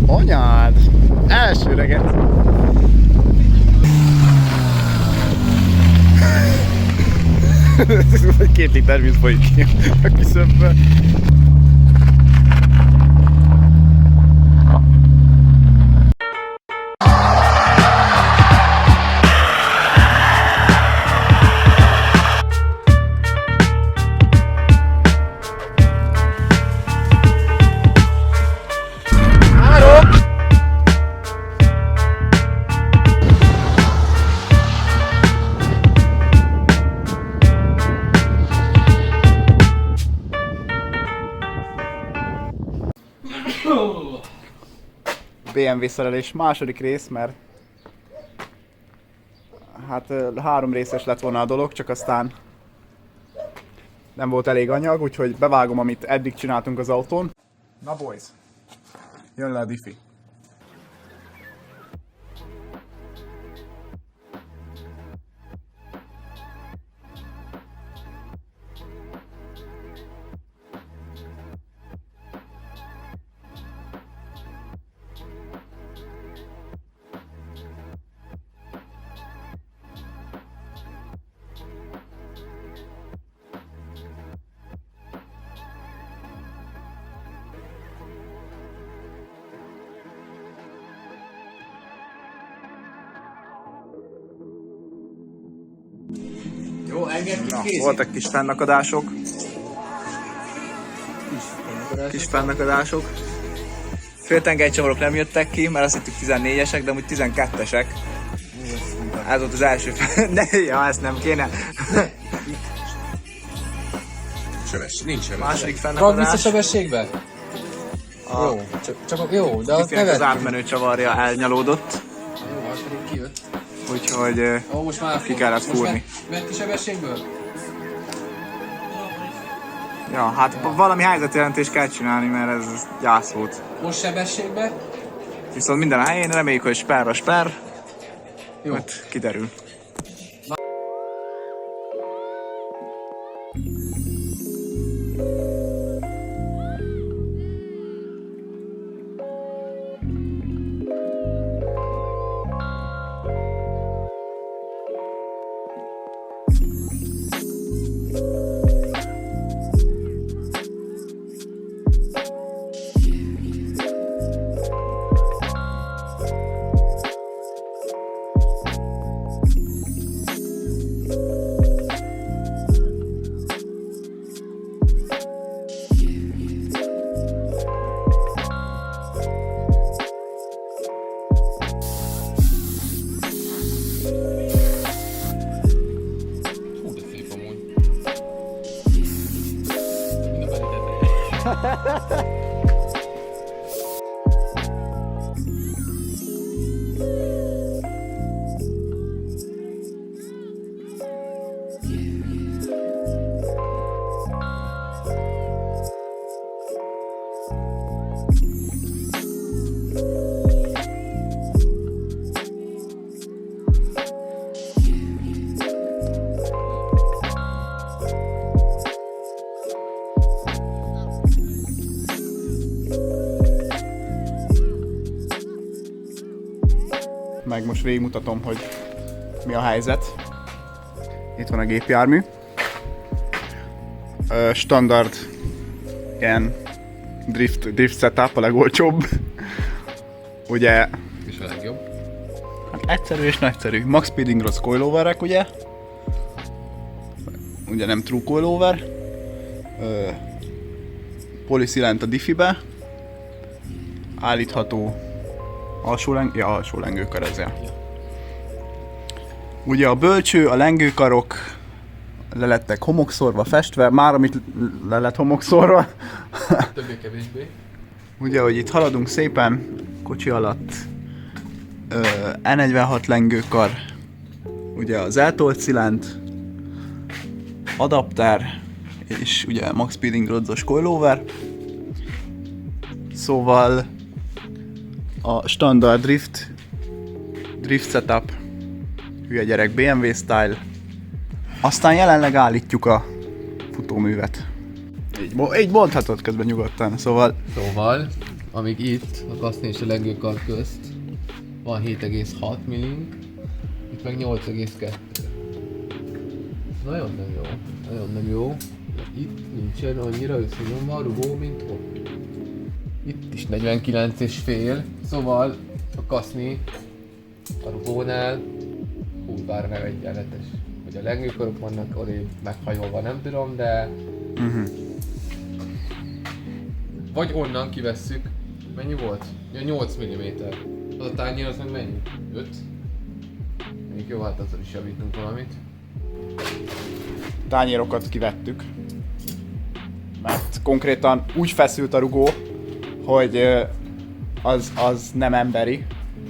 Anyád! Első reggelt! Vagy 2 liter víz folyik ki a küszöbből. BMW szerelés második rész, mert hát 3 részes lett volna a dolog, csak aztán nem volt elég anyag, úgyhogy bevágom, amit eddig csináltunk az autón. Na boys, jön le a diffi. Jó, engedjük Na, kézik. voltak kis fennakadások. Kis fennakadások. Féltengelycsavarok nem jöttek ki, mert azt hittük 14-esek, de amúgy 12-esek. Ez volt az első ja, ezt nem kéne. Nincs sebesség. Második Ragd vissza fennakadás. sebességbe? Jó, csak jó, de azt Diffinek az nevettünk. átmenő csavarja elnyalódott. Jó, az pedig kijött. Úgyhogy Ó, most már ki kellett fúrni. Ment ki sebességből? Ja, hát valami helyzetjelentést kell csinálni, mert ez gyász volt. Most sebességbe? Viszont minden a helyén, reméljük, hogy sperra sper, Jó. majd kiderül. Hú, de szép amúgy. Mind a belitetre. Meg most végigmutatom, hogy mi a helyzet. Itt van a gépjármű. Standard ilyen drift setup, a legolcsóbb. Ugye, És a legjobb. hát egyszerű és nagyszerű. Max Speeding Rod coiloverek, ugye? Ugye nem true coilover. Polysilent a diffibe. Állítható alsó lengőkar ezzel. Ugye a bölcső, a lengőkarok le lettek homokszorva, festve, már amit le lett homokszorva. Többé-kevésbé. Ugye, hogy itt haladunk szépen, kocsi alatt E46 lengőkar, ugye az eltolt szilent, adapter, és ugye Max Speeding Rodzos coilover. Szóval a standard drift setup, hülye gyerek BMW style. Aztán jelenleg állítjuk a futóművet. Így mondhatod közben nyugodtan, szóval... Szóval amíg itt, a kaszni és a lengőkar közt van 7,6 millink, itt meg 8,2. Nagyon nem jó, nagyon nem jó. Itt nincsen annyira összenyomva a rugó, mint ott. Itt is 49,5, szóval a kaszni a rugónál kurvára nem egyenletes. Hogy a lengőkarok vannak odébb meghajolva, nem tudom, de... Vagy onnan kivesszük. Mennyi volt? Ja, 8 mm. Az a tányér az meg mennyi? 5? Még jó, hát azzal is javítunk valamit. Tányérokat kivettük. Mert konkrétan úgy feszült a rugó, hogy az nem emberi.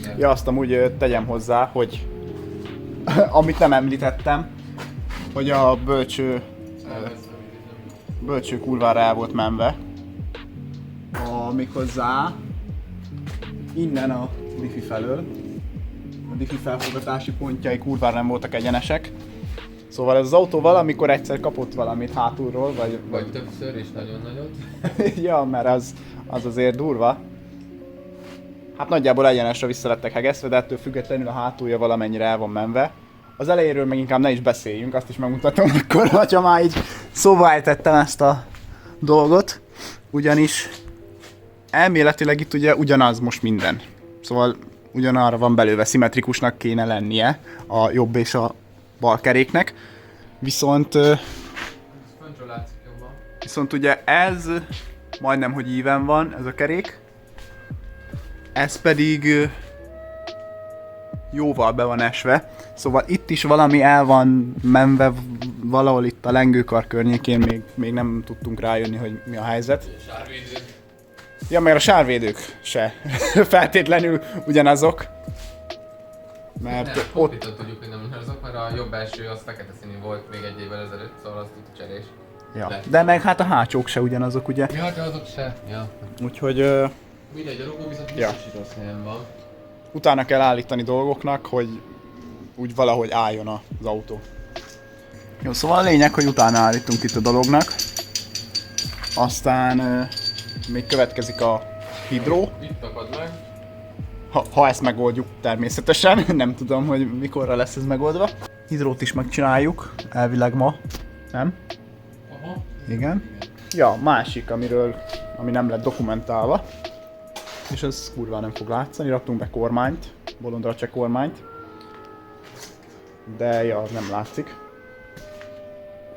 Nem. Ja, azt amúgy tegyem hozzá, hogy amit nem említettem, hogy a bölcső kurvára el volt menve. Méghozzá innen a diffi felől. A diffi felforgatási pontjai kurvára nem voltak egyenesek. Szóval ez az autó valamikor egyszer kapott valamit hátulról, Vagy többször és nagyon nagyot. ja, mert az azért durva. Hát nagyjából egyenesre vissza lettek hegesztve, de ettől függetlenül a hátulja valamennyire el van menve. Az elejéről meg inkább ne is beszéljünk, azt is megmutatom akkor, hogyha már így szóba ejtettem ezt a dolgot. Ugyanis elméletileg itt ugye ugyanaz most minden. Szóval ugyanarra van belőve, szimmetrikusnak kéne lennie a jobb és a bal keréknek. Viszont ugye ez majdnem, hogy íven van, ez a kerék. Ez pedig jóval be van esve. Szóval itt is valami el van menve, valahol itt a lengőkar környékén még nem tudtunk rájönni, hogy mi a helyzet. Ja, mert a sárvédők se feltétlenül ugyanazok. Mert Nem, ott... tudjuk, hogy nem ugyanazok, mert a jobb első az fekete színű volt még egy évvel ezelőtt, szóval az tud cserés. Ja. De meg hát a hátsók se ugyanazok, ugye? Ja, de azok se. Ja. Úgyhogy... Mindegy, a rugó viszont Ja. biztos, hogy rossz helyen van. Utána kell állítani dolgoknak, hogy úgy valahogy álljon az autó. Jó, szóval a lényeg, hogy utána állítunk itt a dolognak. Aztán még következik a hidró. Itt takad meg. Ha ezt megoldjuk természetesen, nem tudom, hogy mikorra lesz ez megoldva. Hidrót is megcsináljuk, elvileg ma, nem? Aha. Igen. Ja, másik, ami nem lett dokumentálva, és ez kurva nem fog látszani, raktunk be kormányt, bolondra cseh kormányt, de ja, az nem látszik.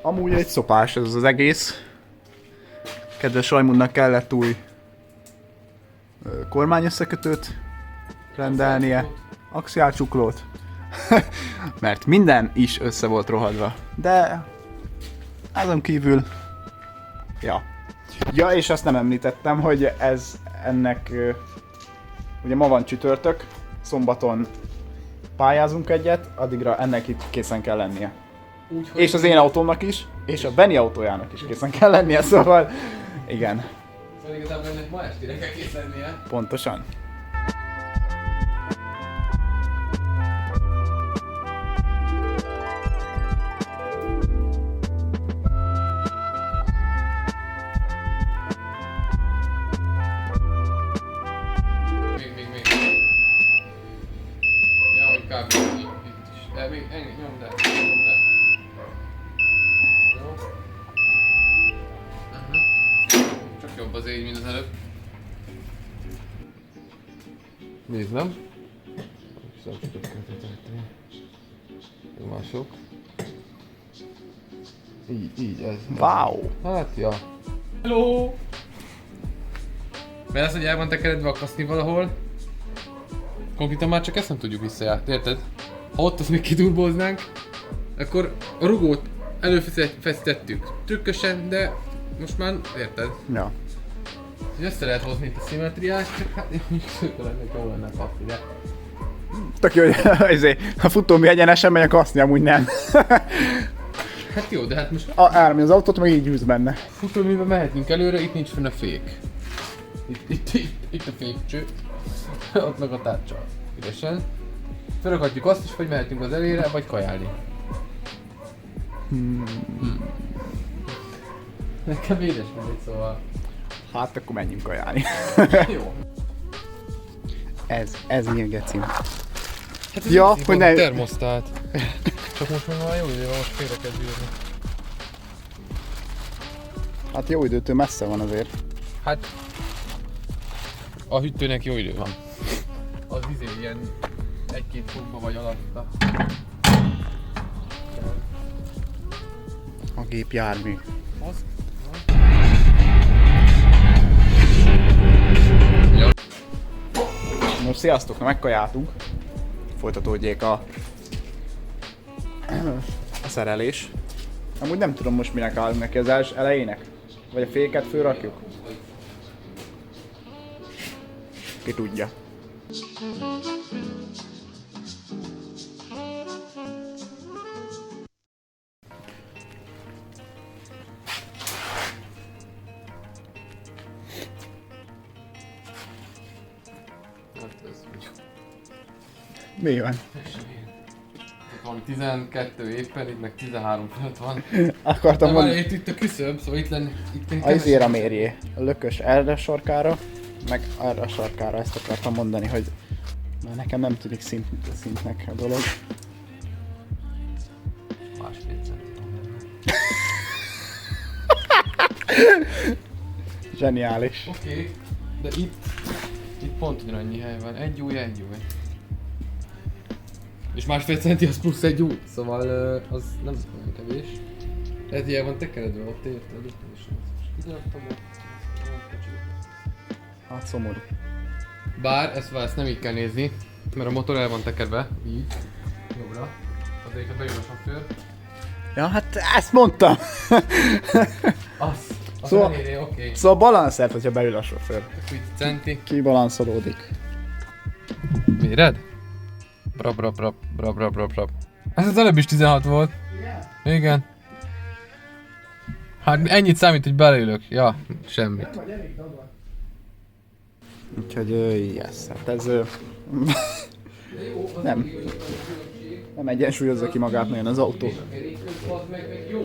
Amúgy egy szopás ez az egész. Kedves Rajmundnak kellett új kormányösszekötőt rendelnie, axiálcsuklót, mert minden is össze volt rohadva. De azon kívül, ja. Ja, és azt nem említettem, hogy ennek, ugye ma van csütörtök, szombaton pályázunk egyet, addigra ennek itt készen kell lennie. Úgyhogy És az én autómnak is, és a Benny autójának is készen kell lennie, szóval igen, Szóval igazából ennek ma estére kell kész lennie. pontosan. Még. Ja, hogy kb. Itt is. De még ennyi, nyomd le. Jó. Aha. Csak jobb az égy, mint az előbb. Nézd, nem? Jó, mások. Így, ez. Wow! Hát, ja. Hello! Mert az, hogy el van tekeredve a kaszni valahol, konkrétan már csak ezt nem tudjuk visszajárni, érted? Ha ott azt még kiturboznánk, akkor a rugót előfeszítettük trükkösen, de most már érted? Ja. Hogy össze lehet hozni itt a szimmetriát, csak hát én mondjuk szőke lennék, jól lenne kaszni, de... Tök jó, hogy a futómű egyenesen megy, a kaszni amúgy nem. Hát jó, de hát most Elmi az autót, meg így űz benne. futóműben mehetünk előre, itt nincs fenn a fék. Itt a fékcső, ott meg a tárcsa. Ügyesen. Felrakhatjuk azt is, hogy mehetünk az elére, vagy kajálni. Nekem édes mindegy, szóval. Hát akkor menjünk kajálni. Jó. ez mi a gecim? Hát Ja, hogy ne... termosztát. Csak most már jó idő, most félre kell bírni. Hát jó időtől messze van azért. Hát... A hűtőnek jó idő van. Az ilyen 1-2 fokba vagy alatta. A gépjármű. Az? Most sziasztok, na megkajáltunk. Folytatódjék a szerelés. Amúgy nem tudom most minek állunk neki, az elejének? Vagy a féket fölrakjuk? Ki tudja. Mi van? Valami 12 éppen, itt meg 13 fölött van. Akartam De mondani. már itt a küszöb, szóval itt lenne... Itt Azért a mérjé. A lökös erre a sarkára, meg arra a sarkára, ezt akartam mondani, hogy már nekem nem tűnik szintnek a dolog. Másfél centiméter. Zseniális. Oké, de itt pont ugyanannyi hely van. Egy új. És másfél centi az plusz egy új, szóval az nem olyan kevés. Ez ilyen van tekeredve, ott érted, és kiraktam ott. Hát szomorú. Bár ezt nem így kell nézni, mert a motor el van tekerve, így, jobbra. Azért, ha bejön a sofőr. Ja, hát ezt mondtam! Az Szóval- eléré, oké. Szóval balanszert, hogyha beül a sofőr. Itt centi. Kibalanszolódik. Méred? Brab. Ez az előbb is 16 volt. Igen. Hát ennyit számít, hogy beleülök. Ja, semmit. Úgyhogy yes, hát ez nem egyensúlyozza ki magát nagyon az autó. Az meg jó.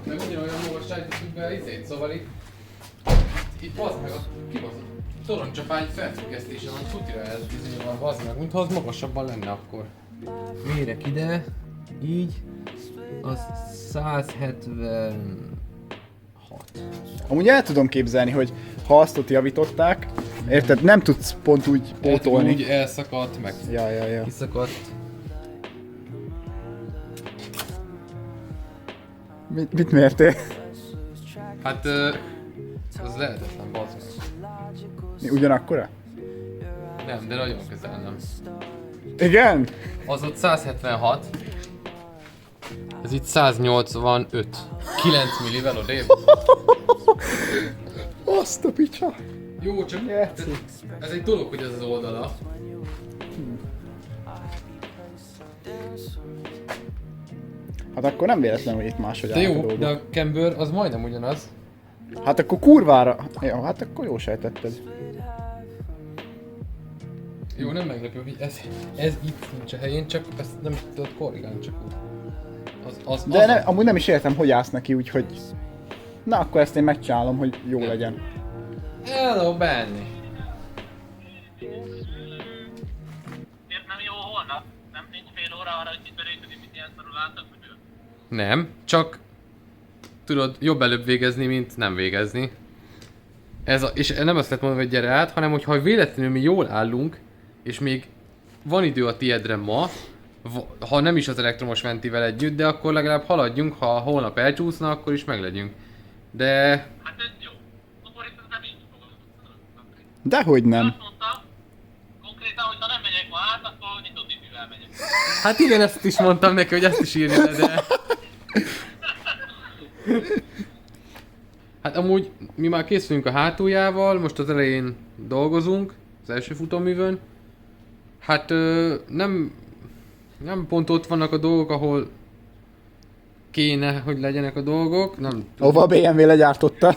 Meg ugyanolyan magasságot tudjuk be izét, szóval itt bazd meg a kibaszott toronycsapány felfüggesztése van, tutira ez bizonyos bazd meg, mintha az magasabban lenne akkor. Mérek ide, így, az 176. Amúgy el tudom képzelni, hogy ha azt ott javították, érted, nem tudsz pont úgy pótolni. Úgy elszakadt, meg Ja. kiszakadt. Mit mértél? Hát, az lehetetlen, bazd meg. Mi, ugyanakkora? Nem, de nagyon közel nem. Igen? Az ott 176. Ez itt 185. 9 millivel odébb. Azt a picsa! Jó, csak Geci. ez egy dolog, hogy ez az oldala. Hát akkor nem véletlen, hogy itt máshogy De állnak a jó, dolgok. de a camber az majdnem ugyanaz. Hát akkor kurvára... Jó, hát akkor jó sejtetted. Jó, nem meglepő, hogy ez itt nincs a helyén, csak ezt nem tudod korrigálni, csak úgy. De ne, amúgy nem is értem, hogy állsz neki, úgyhogy... Na, akkor ezt én megcsinálom, hogy jó Nem. legyen. Hello, Benny! Miért nem jó holnap? Nem nincs fél óra arra, hogy kitörőködik, mit ilyen szarul álltak, hogy ő? Nem, csak tudod, jobb előbb végezni, mint nem végezni. És nem azt lehet mondani, hogy gyere át, hanem hogyha véletlenül mi jól állunk, és még van idő a tiédre ma, ha nem is az elektromos ventivel együtt, de akkor legalább haladjunk, ha holnap elcsúszna, akkor is meglegyünk. De... Hát ez jó. Akkor itt ez nem így fogod. Dehogy nem. Azt mondtam, konkrétan, hogy ha nem megyek ma át, akkor nyitott idővel megyek. Hát igen, ezt is mondtam neki, hogy ezt is írja le, de... Hát amúgy mi már készülünk a hátuljával, most az elején dolgozunk, az első futóművön. Hát nem pont ott vannak a dolgok, ahol kéne, hogy legyenek a dolgok. Nem, Hova a BMW legyártotta?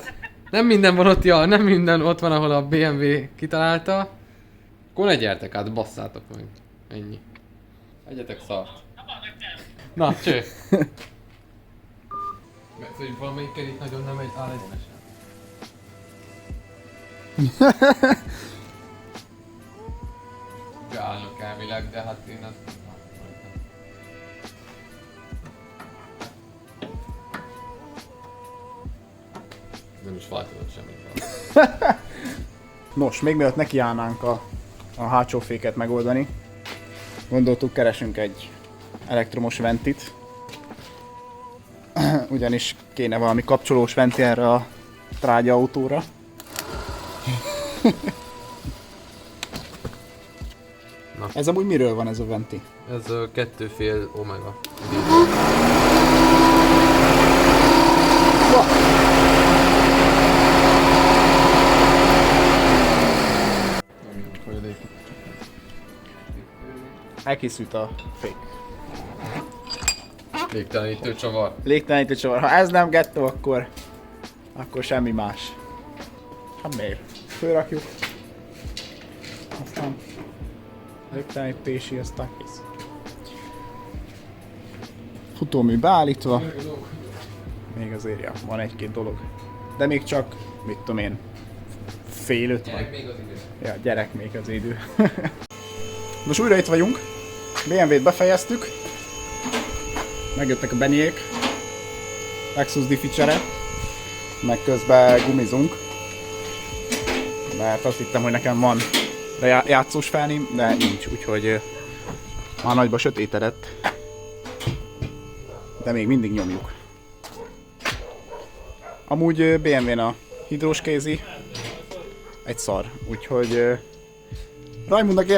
nem minden van ott, ja, nem minden ott van, ahol a BMW kitalálta. Akkor ne gyertek át, basszátok meg. Ennyi. Egyetek szart. Na, cső! Mert hogy valamelyikkel itt nagyon nem áll egyenesen. Beállnak elvileg, de hát én azt... Nem is változott semmit. Nos, még mielőtt nekiállnánk a hátsó féket megoldani, gondoltuk, keresünk egy elektromos ventit. Ugyanis kéne valami kapcsolós venti erre a trágyaautóra. Na. Ez amúgy miről van ez a venti? Ez a 2,5 omega. Elkészült a fék. Légtelenítő csavar. Légtelenítő csavar. Ha ez nem gettó, akkor semmi más. Hát miért? Fölrakjuk. Aztán légtelenítési, aztán kész. Futómű beállítva. Még azért, ja, van egy-két dolog. De még csak, mit tudom én, fél 5 van. Még az idő. Ja, gyerek még az idő. Most újra itt vagyunk. BMW-t befejeztük. Megjöttek a Beniék. Lexus diffi csere. Meg közben gumizunk. Mert azt hittem, hogy nekem van játszós felném, de nincs, úgyhogy már nagyba sötétedett. De még mindig nyomjuk. Amúgy BMW-n a hidrós kézi egy szar, úgyhogy Rajmundnak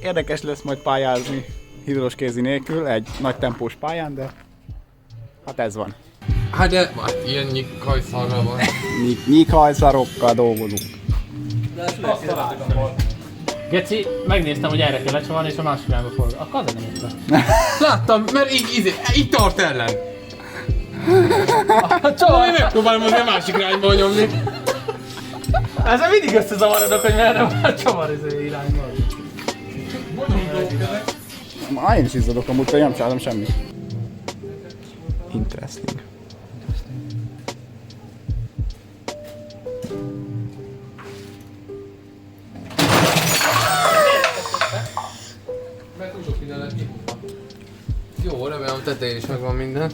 érdekes lesz majd pályázni hidrós kézi nélkül, egy nagy tempós pályán, de hát ez van. Hát de már ilyen nyikhajszarral van. Nyikhajszarokkal dolgozunk. Geci, megnéztem, hogy erre kell lecsavarni, és a másik irányba fordul. Akkor azért nem érte. Láttam, mert így tart ellen. Csavar! Én megpróbálom azért a másik irányba nyomni. Ezzel mindig összezavarodok, hogy merre van csavar irányba. Már én is izzadok amúgy, hogy nem csinálom semmit. Interesting. Mert túl sok minden lett kihúzva. Jó, remélem a tetején is megvan minden.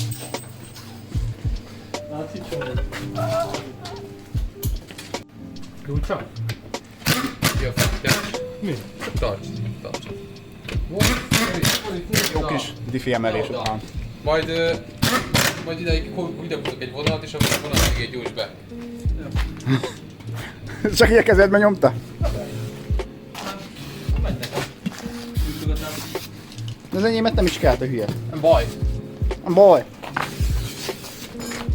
Kulcsa? Jó, fekete. Mi? Tarts. Jó kis diffi emelés után. Majd ideig húzok egy vonalat, és a vonalat még egy gyújts be. Csak így a kezedben nyomta? De az enyémet nem is kelt a hülye. Nem baj. Nem baj.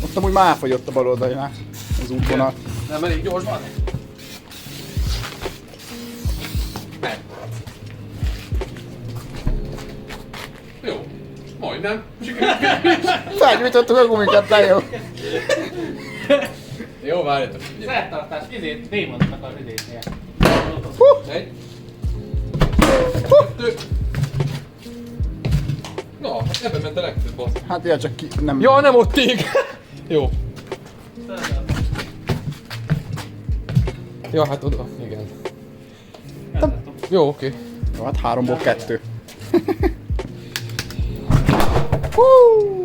Ott amúgy már elfogyott a bal oldalnál az útvonal. Nem elég gyors van? Nem. Jó. Majdnem. Felgyújtottuk a gumikat, de jó. Jó, várjatok. Szertartás, démonnak a idéznie. Egy. Kettő. Na, hát ebben ment a legtöbb az. Hát ilyen csak ki, nem... Ja, nem ott ég! Jó. Ja, hát oda, igen. Jó, oké. Jó, hát 3-ból 2. Hú!